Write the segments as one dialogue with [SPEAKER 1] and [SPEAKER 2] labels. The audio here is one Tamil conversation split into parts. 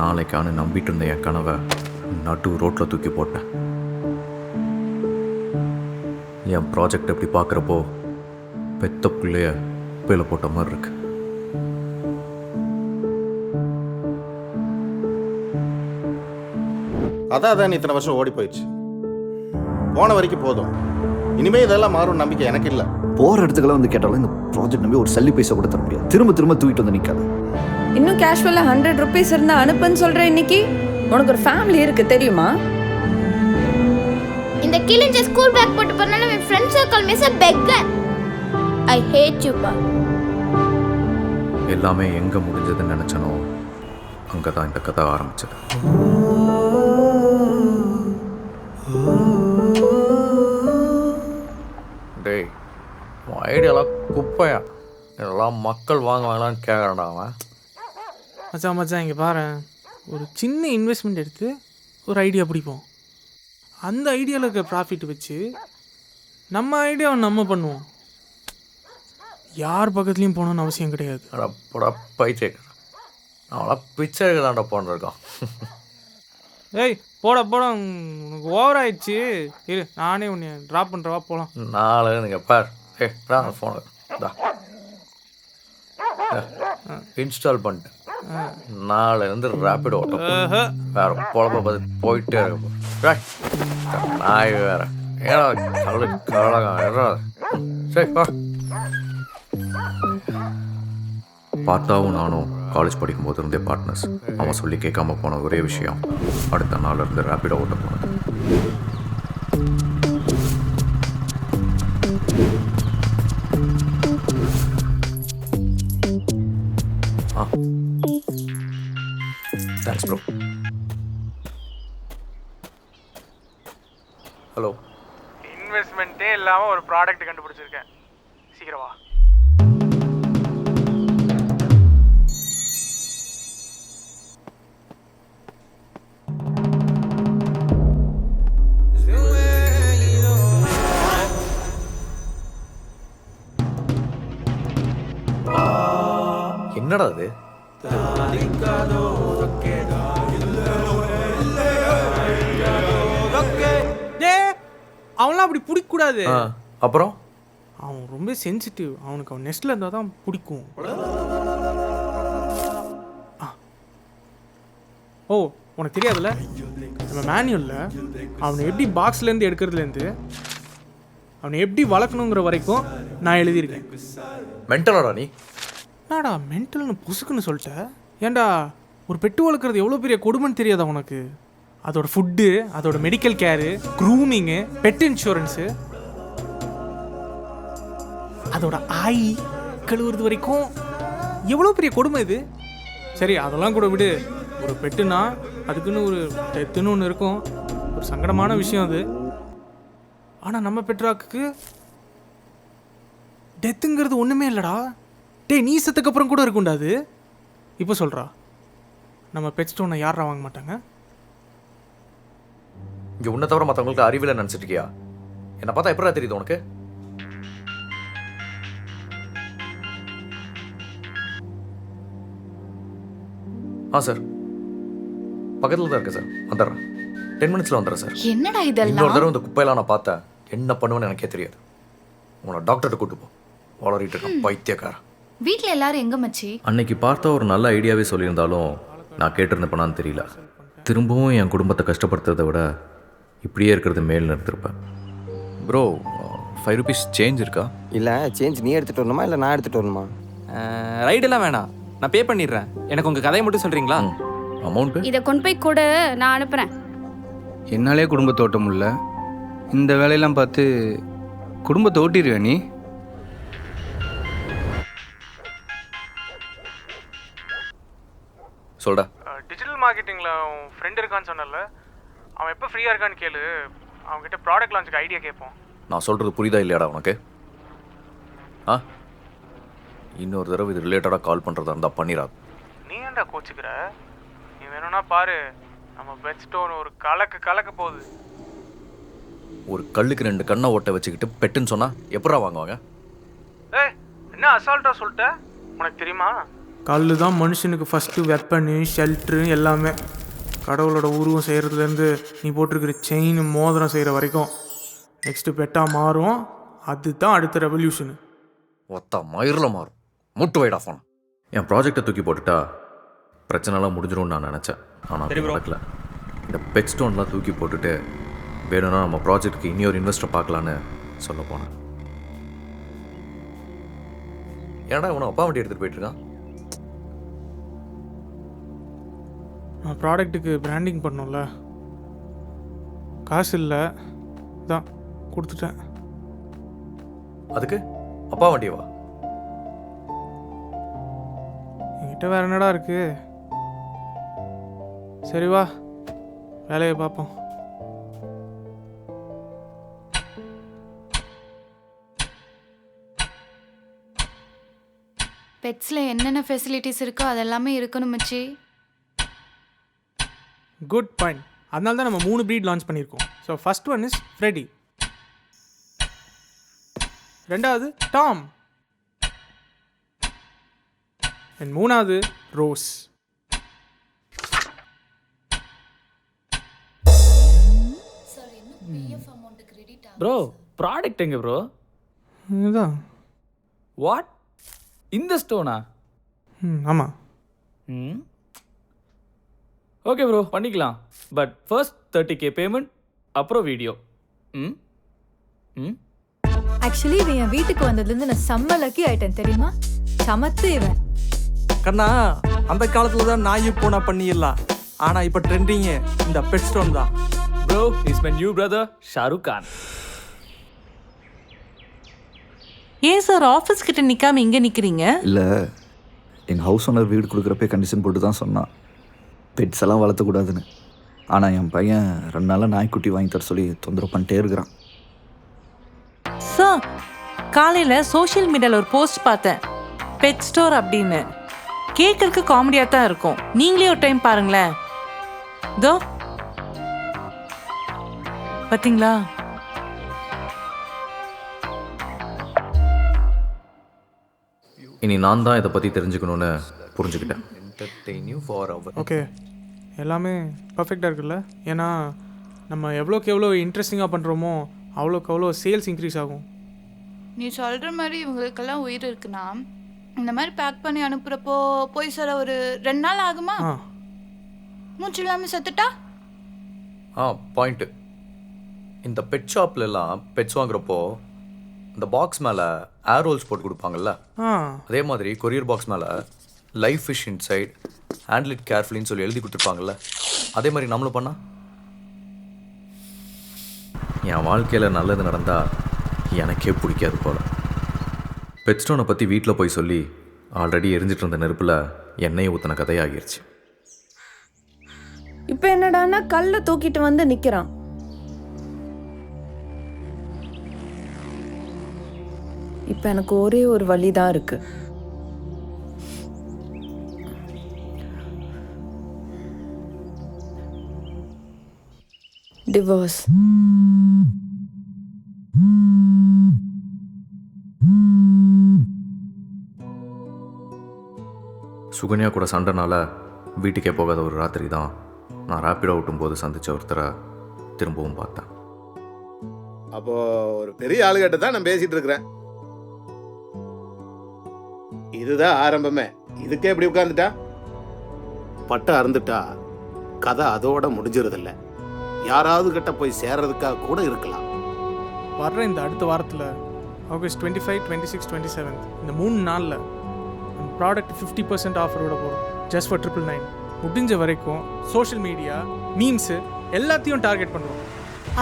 [SPEAKER 1] நாளைக்கான்னு நம்பிட்டு இருந்த என் கனவை நட்டு ரோட்டில் தூக்கி போட்டேன். என் ப்ராஜெக்ட் எப்படி பார்க்குறப்போ பெத்த பிள்ளைய குப்பையில் போட்ட மாதிரி இருக்கு.
[SPEAKER 2] அதான் இத்தனை வருஷம் ஓடி போயிடுச்சு. போன வரைக்கும் போதும். இனிமே இதெல்லாம் மாறும் நம்பிக்கை எனக்கு இல்லை.
[SPEAKER 3] போகிற இடத்துக்கெல்லாம் வந்து கேட்டாலும் இந்த ப்ராஜெக்ட் நம்பி ஒரு சல்லி பைசா கூட தர முடியாது. திரும்ப திரும்ப தூக்கிட்டு வந்து நிற்காது.
[SPEAKER 4] இன்னும் கேஷுவலாக 100 rupees இருந்தால் அனுப்புன்னு சொல்கிறேன். இன்னைக்கு உனக்கு ஒரு ஃபேமிலி இருக்குது தெரியுமா?
[SPEAKER 5] இந்த கிழிஞ்ச ஸ்கூல் பேக் போட்டு போறனால my friends all call me a beggar. I hate you, pa.
[SPEAKER 1] எல்லாமே எங்கே முடிஞ்சதுன்னு நினச்சனோ அங்கே தான் இந்த கதை ஆரம்பிச்சது. டேய், உன் ஐடியாலாம் குப்பையா? இதெல்லாம் மக்கள் வாங்கலான்னு கேட்குறான்டா அவன்.
[SPEAKER 6] மச்சான் இங்கே பாரு, ஒரு சின்ன இன்வெஸ்ட்மெண்ட் எடுத்து ஒரு ஐடியா பிடிப்போம். அந்த ஐடியாவில் இருக்க ப்ராஃபிட் வச்சு நம்ம ஐடியாவை நம்ம பண்ணுவோம். யார் பக்கத்துலேயும் போகணுன்னு அவசியம் கிடையாது.
[SPEAKER 1] அடப்படா பைச்சேக்க, அவளாம் பிச்சை எடுக்கலான்டா போன்றிருக்கான்.
[SPEAKER 6] ஏய் போட உனக்கு ஓவர் ஆயிடுச்சு. இரு நானே உன்னை ட்ராப் பண்ணுறவா போகலாம்.
[SPEAKER 1] நாலு நீங்கள் பார். ஃபோனு இன்ஸ்டால் பண்ணிட்டேன். நாளைலேருந்து ரேப்பிட் ஓட்டம் வேற பொழப்ப பார்த்து போயிட்டே இருக்க. நாய் வேற ஏன்னா கழகம். சரி பார்த்தாவும் நானும் காலேஜ் படிக்கும்போது இருந்தே பார்ட்னர்ஸ். அவன் சொல்லி கேட்காம போன ஒரே விஷயம் அடுத்த நாள் இருந்து ரேப்பிடாக ஓட்ட போனது. Thanks bro. ஹலோ.
[SPEAKER 6] இன்வெஸ்ட்மெண்ட்டே இல்லாமல் ஒரு ப்ராடக்ட் கண்டுபிடிச்சிருக்கேன். சீக்கிரம் வா.
[SPEAKER 1] என்னடா அது?
[SPEAKER 6] அவன்லாம் அப்படி பிடிக்கக்கூடாது.
[SPEAKER 1] அப்புறம்
[SPEAKER 6] அவன் ரொம்ப சென்சிட்டிவ். அவனுக்கு அவன் நெஸ்டில் இருந்தால் தான் பிடிக்கும். ஓ உனக்கு தெரியாதுல்ல, நம்ம மேனுவலில் அவனை எப்படி பாக்ஸ்லேருந்து எடுக்கிறதுலேருந்து அவனை எப்படி வளர்க்கணுங்கிற வரைக்கும் நான் எழுதியிருக்கேன்.
[SPEAKER 1] மென்டலாடா நீ?
[SPEAKER 6] என்னடா மென்டல்னு புசுக்குன்னு சொல்லிட்டேன்? ஏன்டா ஒரு பெட்டு வளர்க்குறது எவ்வளோ பெரிய கொடுமைன்னு தெரியாதா உனக்கு? அதோட ஃபுட்டு, அதோட மெடிக்கல் கேரு, க்ரூமிங்கு, பெட் இன்சூரன்ஸு, அதோட ஆய் கழுவுறது வரைக்கும் எவ்வளோ பெரிய கொடுமை இது. சரி அதெல்லாம் கூட விடு. ஒரு பெட்டுனா அதுக்குன்னு ஒரு டெத்துன்னு ஒன்று இருக்கும். ஒரு சங்கடமான விஷயம் அது. ஆனால் நம்ம பெட்ராக்கு டெத்துங்கிறது ஒன்றுமே இல்லைடா. டேய் நீ செத்துக்கப்புறம் கூட இருக்கும்டா அது. இப்போ சொல்கிறா நம்ம பெட் ஸ்டோனை யாரா வாங்க மாட்டாங்க?
[SPEAKER 1] இங்கே உன்னை தவிர மற்றவங்களுக்கு அறிவில் நினச்சிட்டு இருக்கியா? என்னை பார்த்தா எப்படா தெரியுது உனக்கு? சார் பக்கத்தில் தான் இருக்கேன் சார். வந்துடுறேன். 10 minutesல வந்துடுறேன் சார்.
[SPEAKER 4] என்னடா
[SPEAKER 1] இன்னொரு
[SPEAKER 4] இதெல்லாம்?
[SPEAKER 1] தடவை இந்த குப்பையெல்லாம் நான் பார்த்தேன் என்ன பண்ணுவேன்னு எனக்கே தெரியாது. உங்களை டாக்டர்கிட்ட கூட்டு போ. வளரிட்டு இருக்கேன் பைத்தியக்காரன்.
[SPEAKER 4] வீட்டில் எல்லாரும் எங்கே மச்சி?
[SPEAKER 1] அன்னைக்கு பார்த்தா ஒரு நல்ல ஐடியாவே சொல்லியிருந்தாலும் நான் கேட்டிருந்தேப்பனான்னு தெரியல. திரும்பவும் என் குடும்பத்தை கஷ்டப்படுத்துறதை விட இப்படியே இருக்கிறது மேல் நிறுத்திருப்பேன். ப்ரோ 5 rupees சேஞ்ச் இருக்கா?
[SPEAKER 7] இல்லை சேஞ்ச் நீ எடுத்துகிட்டு வரணுமா இல்லை நான் எடுத்துகிட்டு வரணுமா?
[SPEAKER 8] ரைடெல்லாம் வேணாம், நான் பே பண்ணிடுறேன். எனக்கு உங்கள் கதையை மட்டும் சொல்கிறீங்களா?
[SPEAKER 1] அமௌண்ட்டு
[SPEAKER 5] இதை கொண்டு போய் கூட நான் அனுப்புறேன்.
[SPEAKER 9] என்னாலே குடும்பத்தை ஓட்ட முடியல. இந்த வேலையெல்லாம் பார்த்து குடும்பத்தை ஓட்டிடுவே நீ?
[SPEAKER 1] சொல்டா.
[SPEAKER 6] டிஜிட்டல் மார்க்கெட்டிங்கில் அவன் ஃப்ரெண்ட் இருக்கான்னு சொன்னல, அவன் எப்போ ஃப்ரீயாக இருக்கான்னு கேளு. அவன்கிட்ட ப்ராடக்ட் லான்ச்சுக்கு ஐடியா கேட்போம்.
[SPEAKER 1] நான் சொல்கிறது புரியுதா இல்லையாடா உனக்கு? இன்னொரு தடவை இது ரிலேட்டடாக கால் பண்ணுறதா இருந்தால் பண்ணிடாது.
[SPEAKER 6] நீ ஏன்டா கோச்சுக்கிற? நீ வேணும்னா பாரு, நம்ம பெட் ஸ்டோன் ஒரு கலக்க போகுது.
[SPEAKER 1] ஒரு கல்லுக்கு 2 கண்ணை ஓட்ட வச்சுக்கிட்டு பெட்டுன்னு சொன்னால் எப்படா வாங்குவாங்க?
[SPEAKER 6] ஏய் என்ன அசால்ட்டாக சொல்லிட்ட? உனக்கு தெரியுமா கல் தான் மனுஷனுக்கு ஃபஸ்ட்டு வெப்பனு ஷெல்ட்ரு எல்லாமே. கடவுளோட உருவம் செய்கிறதுலேருந்து நீ போட்டிருக்கிற செயின் மோதிரம் செய்கிற வரைக்கும் நெக்ஸ்ட்டு பெட்டாக மாறும். அதுதான் அடுத்த ரெவல்யூஷனு.
[SPEAKER 1] ஒத்தா மயிரில் மாறும். முட்டு வைடா ஃபோன். என் ப்ராஜெக்டை தூக்கி போட்டுட்டா பிரச்சனைலாம் முடிஞ்சிடும்னு நான் நினச்சேன். ஆனால் அது நடக்கல. இந்த பெட் ஸ்டோன்லாம் தூக்கி போட்டுட்டு வேணும்னா நம்ம ப்ராஜெக்ட்டுக்கு இன்னொரு இன்வெஸ்டர் பார்க்கலான்னு சொல்ல போனேன். ஏன்டா இவனை அப்பா வண்டி எடுத்துகிட்டு போயிட்டுருக்கான்?
[SPEAKER 6] நான் ப்ராடக்ட்டுக்கு பிராண்டிங் பண்ணோம்ல, காசு இல்லை, தான் கொடுத்துட்டேன்.
[SPEAKER 1] அதுக்கு அப்பா வண்டியவா?
[SPEAKER 6] என்கிட்ட வேற என்னடா இருக்கு? சரி வா, வேலையை பார்ப்போம்.
[SPEAKER 10] பெட்ஸில் என்னென்ன ஃபெசிலிட்டிஸ் இருக்கோ அதெல்லாமே இருக்கணும் மச்சி.
[SPEAKER 6] Good point. அதனால தான் நம்ம 3 ப்ரீட் லான்ச் பண்ணியிருக்கோம். So first one is Freddy, ரெண்டாவது டாம், அண்ட் மூணாவது ரோஸ்.
[SPEAKER 8] ப்ரோ ப்ராடக்ட் எங்க ப்ரோ?
[SPEAKER 6] இதுதான்.
[SPEAKER 8] வாட்? இந்த ஸ்டோனா?
[SPEAKER 6] ஆமாம்.
[SPEAKER 8] ம், ஓகே ப்ரோ, பண்ணிக்கலாம். பட் ஃபர்ஸ்ட் 30K பேமெண்ட், அப்புறம் வீடியோ. ம் ம்
[SPEAKER 10] ஆக்சுவலி இவன் என் வீட்டுக்கு வந்ததுலேருந்து நான் செம்ம லக்கி ஆயிட்டேன் தெரியுமா? சமத்து இவன்.
[SPEAKER 11] கண்ணா, அந்த காலத்துல தான் நாய் பூனா பண்ணிடலாம். ஆனா இப்ப ட்ரெண்டிங் இந்த பெட் ஸ்டோன் தான்.
[SPEAKER 8] Bro is my new brother Shahrukh Khan.
[SPEAKER 12] ஏன் சார் ஆஃபீஸ் கிட்ட நிற்காம இங்கே நிற்கிறீங்க?
[SPEAKER 3] இல்லை, எங்கள் ஹவுஸ் ஓனர் வீடு கொடுக்குறப்பே கண்டிஷன் போட்டு தான் சொன்னான் பெட்ஸ் எல்லாம் வளர்த்தக்கூடாதுன்னு. ஆனால் என் பையன் 2 நாளாக நாய்க்குட்டி வாங்கி தர சொல்லி தொந்தரவு பண்ணிட்டே இருக்கிறான்.
[SPEAKER 12] சார், காலையில் சோஷியல் மீடியாவில் ஒரு போஸ்ட் பார்த்தேன், பெட் ஸ்டோர் அப்படின்னு. கேட்கறதுக்கு காமெடியாக தான் இருக்கும். நீங்களே ஒரு டைம் பாருங்களேன். இதோ பார்த்தீங்களா?
[SPEAKER 1] இனி நான் தான் இதை பற்றி தெரிஞ்சுக்கணுன்னு புரிஞ்சுக்கிட்டேன்.
[SPEAKER 6] ஓகே, எல்லாமே பர்ஃபெக்டாக இருக்குல்ல? ஏன்னா நம்ம எவ்வளோக்கு எவ்வளோ இன்ட்ரெஸ்டிங்காக பண்ணுறோமோ அவ்வளோக்கு அவ்வளோ சேல்ஸ் இன்க்ரீஸ் ஆகும்.
[SPEAKER 10] நீ சொல்கிற மாதிரி இவங்களுக்கெல்லாம் உயிர் இருக்குன்னா இந்த மாதிரி பேக் பண்ணி அனுப்புகிறப்போ போய் சார் ஒரு 2 நாள் ஆகுமா? மூச்சு இல்லாமல் செத்துட்டா?
[SPEAKER 1] பாயிண்ட்டு. இந்த பெட் ஷாப்லலாம் பெட்ஸ் வாங்குறப்போ இந்த பாக்ஸ் மேலே ஏர் ரோல்ஸ் போட்டு கொடுப்பாங்கல்ல, அதே மாதிரி கொரியர் பாக்ஸ் மேலே life fish inside handle it கேர்ஃபுல்லின்னு சொல்லி எழுதி கொடுத்துருப்பாங்கல்ல, அதே மாதிரி நம்மளும் பண்ணால் என் வாழ்க்கையில் நல்லது நடந்தால் எனக்கே பிடிக்காது போல். பெட் ஸ்டோனை பற்றி வீட்டில் போய் சொல்லி ஆல்ரெடி எரிஞ்சிட்டு இருந்த நெருப்பில் எண்ணெயை ஊற்றின கதையாகிருச்சு.
[SPEAKER 4] இப்போ என்னடான்னா கல்லை தூக்கிட்டு வந்து நிற்கிறான். இப்போ எனக்கு ஒரே ஒரு வழி தான் இருக்கு. டிவோர்ஸ்.
[SPEAKER 1] சுகன்யா கூட சண்டைனால வீட்டுக்கே போகாத ஒரு ராத்திரி தான் நான் ரேப்பிடோ ஓட்டும் போது சந்தித்த ஒருத்தரை திரும்பவும் பார்த்தேன்.
[SPEAKER 2] அப்போ ஒரு பெரிய ஆளுகிட்ட தான் நான் பேசிட்டு இருக்கிறேன். இதுதான் ஆரம்பமே. இதுக்கே இப்படி உட்கார்ந்துட்டா பட்டை அறுந்துட்டா கதை அதோட முடிஞ்சிருதில்ல. யாராவது கிட்ட போய் சேர்றதுக்காக கூட இருக்கலாம்.
[SPEAKER 6] வர்ற இந்த அடுத்த வாரத்தில் ஆகஸ்ட் 25, 26, 27 இந்த 3 நாளில் ப்ராடக்ட் 50% ஆஃபரோட போகிறோம். Just for 999. முடிஞ்ச வரைக்கும் சோஷியல் மீடியா மீம்ஸு எல்லாத்தையும் டார்கெட் பண்ணுவோம்.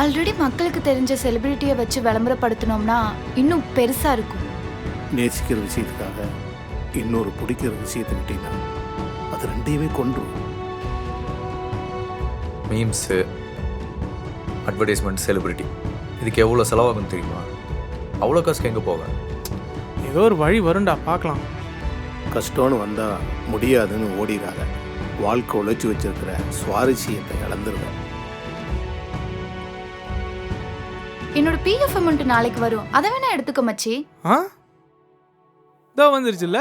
[SPEAKER 10] ஆல்ரெடி மக்களுக்கு தெரிஞ்ச செலிபிரிட்டியை வச்சு விளம்பரப்படுத்தினோம்னா இன்னும் பெருசாக இருக்கும்.
[SPEAKER 2] நேசிக்கிற விஷயத்துக்காக இன்னொரு பிடிக்கிற விஷயத்தை விட்டீங்கன்னா அது ரெண்டையுமே கொன்றும்.
[SPEAKER 1] மீம்ஸு, அட்வர்டைஸ்மெண்ட், செலிபிரிட்டி, இதுக்கு எவ்வளோ செலவாகும் தெரியுமா? அவ்வளோ காசுக்கு எங்கே போக?
[SPEAKER 6] ஏதோ ஒரு வழி வரும்டா, பார்க்கலாம்.
[SPEAKER 2] கஷ்டம்னு வந்தால் முடியாதுன்னு ஓடிடாத. வாழ்க்கை உழைச்சி வச்சிருக்கிற சுவாரஸ்யத்தை இழந்துருவேன்.
[SPEAKER 10] என்னோட பிஎஃப் அமௌண்ட் நாளைக்கு வரும், அதை வேணா எடுத்துக்க மச்சி.
[SPEAKER 6] இதோ வந்துருச்சுல்ல.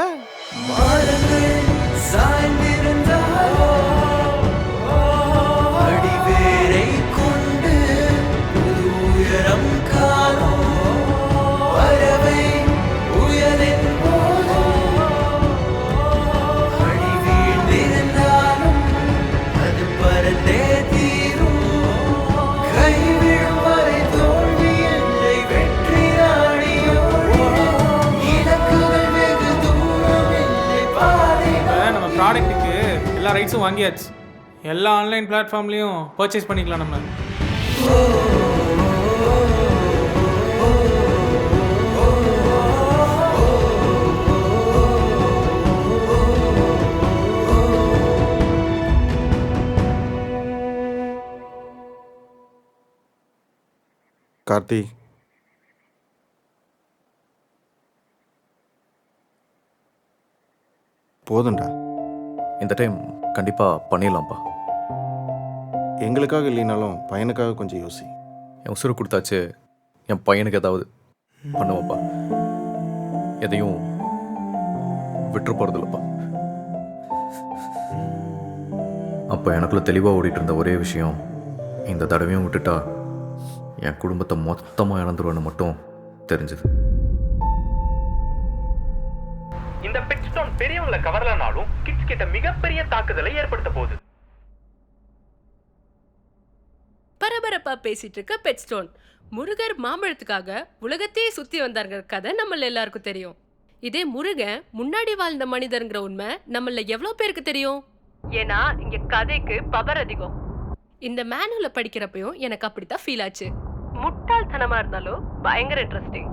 [SPEAKER 6] பெட்ஸும் வாங்கியாச்சு. எல்லா ஆன்லைன் பிளாட்ஃபார்ம்லேயும் பர்ச்சேஸ் பண்ணிக்கலாம் நம்ம.
[SPEAKER 2] கார்த்தி, போதும்டா.
[SPEAKER 1] இந்த டைம் கண்டிப்பாக பண்ணிடலாம்ப்பா.
[SPEAKER 2] எங்களுக்காக இல்லைனாலும் பையனுக்காக கொஞ்சம் யோசி.
[SPEAKER 1] என் உசுறு கொடுத்தாச்சு, என் பையனுக்கு ஏதாவது பண்ணுவப்பா. எதையும் விட்டுற போகிறதில்லப்பா. அப்போ எனக்குள்ள தெளிவாக ஓடிட்டு இருந்த ஒரே விஷயம், இந்த தடவையும் விட்டுட்டா என் குடும்பத்தை மொத்தமாக இழந்துருவேன்னு மட்டும் தெரிஞ்சுது.
[SPEAKER 13] இந்த பெட் ஸ்டோன் பெரியவங்களை கவரலனாலும் கிட்ஸ் கிட்ட மிகப்பெரிய தாக்குதலை ஏற்படுத்த போகுது.
[SPEAKER 14] பரபரப்பா பேசிட்டு இருக்க பெட் ஸ்டோன். முருகர் மாம்பழத்துக்காக உலகத்தையே சுத்தி வந்தாருங்கிற கதை நம்மள எல்லாருக்கும் தெரியும். இதே முருகன் முன்னாடி வாழ்ந்த மனிதர்ங்கிற உண்மை நம்மள எவ்வளவு பேருக்கு தெரியும்? ஏன்னா இங்க கதைக்கு பவர் அதிகம். இந்த மேனுவல படிக்கிறப்பையும் எனக்கு அப்படித்தான் ஃபீல் ஆச்சு. முட்டாள்தனமா இருந்தாலும் பயங்கர இன்ட்ரெஸ்டிங்.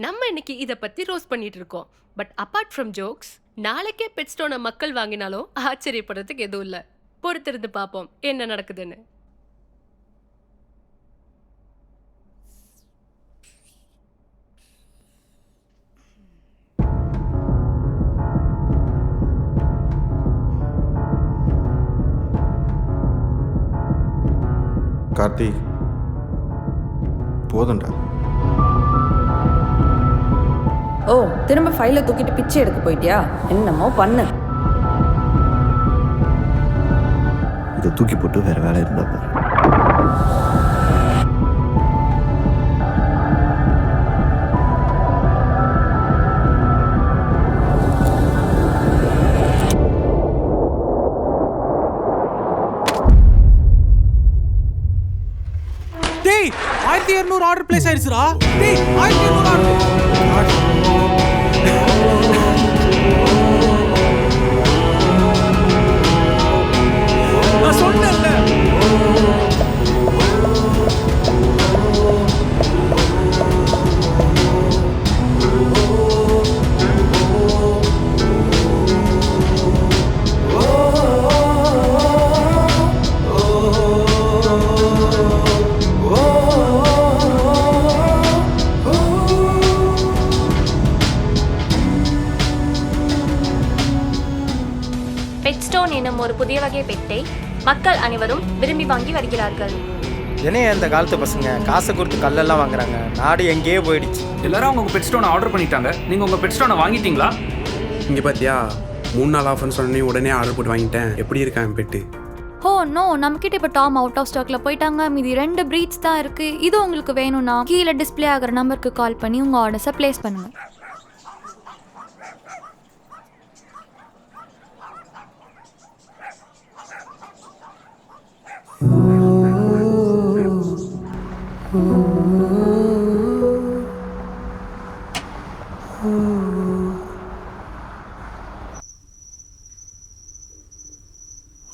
[SPEAKER 14] நம்ம இன்னைக்கு இதை பத்தி ரோஸ் பண்ணிட்டு இருக்கோம். பட் அப்பார்ட் ஃப்ரம் ஜோக்ஸ், நாளைக்கே பெட் ஸ்டோனை மக்கள் வாங்கினாலும் ஆச்சரியப்படுறதுக்கு எதுவும் இல்லை. பொறுத்திருந்து பார்ப்போம் என்ன நடக்குதுன்னு.
[SPEAKER 2] கார்த்தி, போதும்டா.
[SPEAKER 4] ஓ, திரும்ப ஃபைலை தூக்கிட்டு பிச்சை எடுக்க போயிட்டியா? என்னமோ பண்ணு.
[SPEAKER 3] இதை தூக்கி போட்டு வேற வேலை இருந்தா பாரு.
[SPEAKER 6] டேய் 1200 ஆர்டர் பிளேஸ் ஆயிருச்சுடா. டேய் 1200 ஆர்டர். நான் சொன்னேன்ல.
[SPEAKER 5] பெட்ஸ்டோன் என்னும் ஒரு புதிய வகை பெட்டை மக்கள் அனைவரும் விரும்பி வாங்கி வருகிறார்கள்.
[SPEAKER 7] என்னைய இந்த காலத்து பசங்க காசை கொடுத்து கல்லெல்லாம் வாங்குறாங்க. நாடு எங்கேயோ போயிடுச்சு.
[SPEAKER 9] எல்லாரும் அவங்க பெட் ஸ்டோனை ஆர்டர் பண்ணிட்டாங்க. நீங்கள் உங்கள் பெட் ஸ்டோனை வாங்கிட்டீங்களா?
[SPEAKER 15] இங்கே பார்த்தியா, 3 நாள் ஆஃபர்னு சொன்னே உடனே ஆர்டர் போட்டு வாங்கிட்டேன். எப்படி இருக்கான் பெட்டு?
[SPEAKER 5] ஓ நோ, நம்மக்கிட்ட இப்போ டாம் அவுட் ஆஃப் ஸ்டாக்ல போயிட்டாங்க. மீதி 2 ப்ரீட்ஸ் தான் இருக்கு. இது உங்களுக்கு வேணும்னா கீழே டிஸ்பிளே ஆகிற நம்பருக்கு கால் பண்ணி உங்கள் ஆர்டர்ஸை ப்ளேஸ் பண்ணுங்க.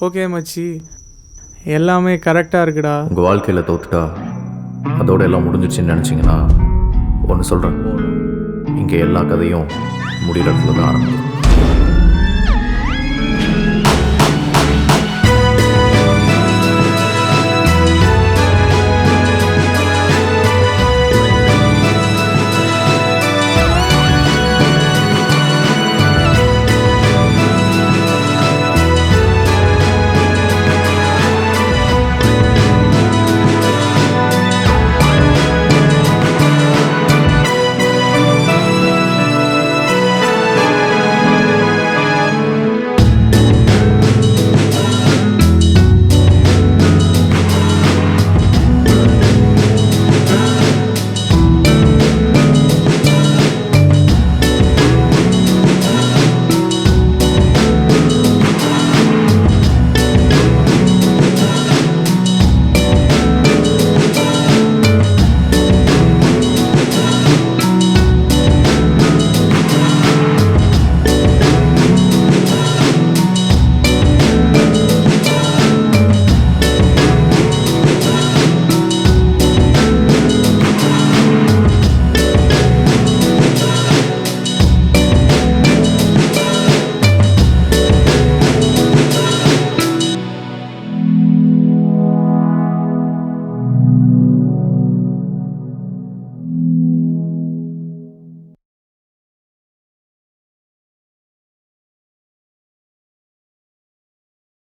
[SPEAKER 6] ஓகே மச்சி, எல்லாமே கரெக்டாக இருக்குடா.
[SPEAKER 1] உங்கள் வாழ்க்கையில் தோத்துட்டா அதோட எல்லாம் முடிஞ்சிடுச்சுன்னு நினச்சிங்கன்னா ஒன்று சொல்கிறேன், இங்கே எல்லா கதையும் முடிகிற இடத்துல தான் ஆரம்பிக்கும்.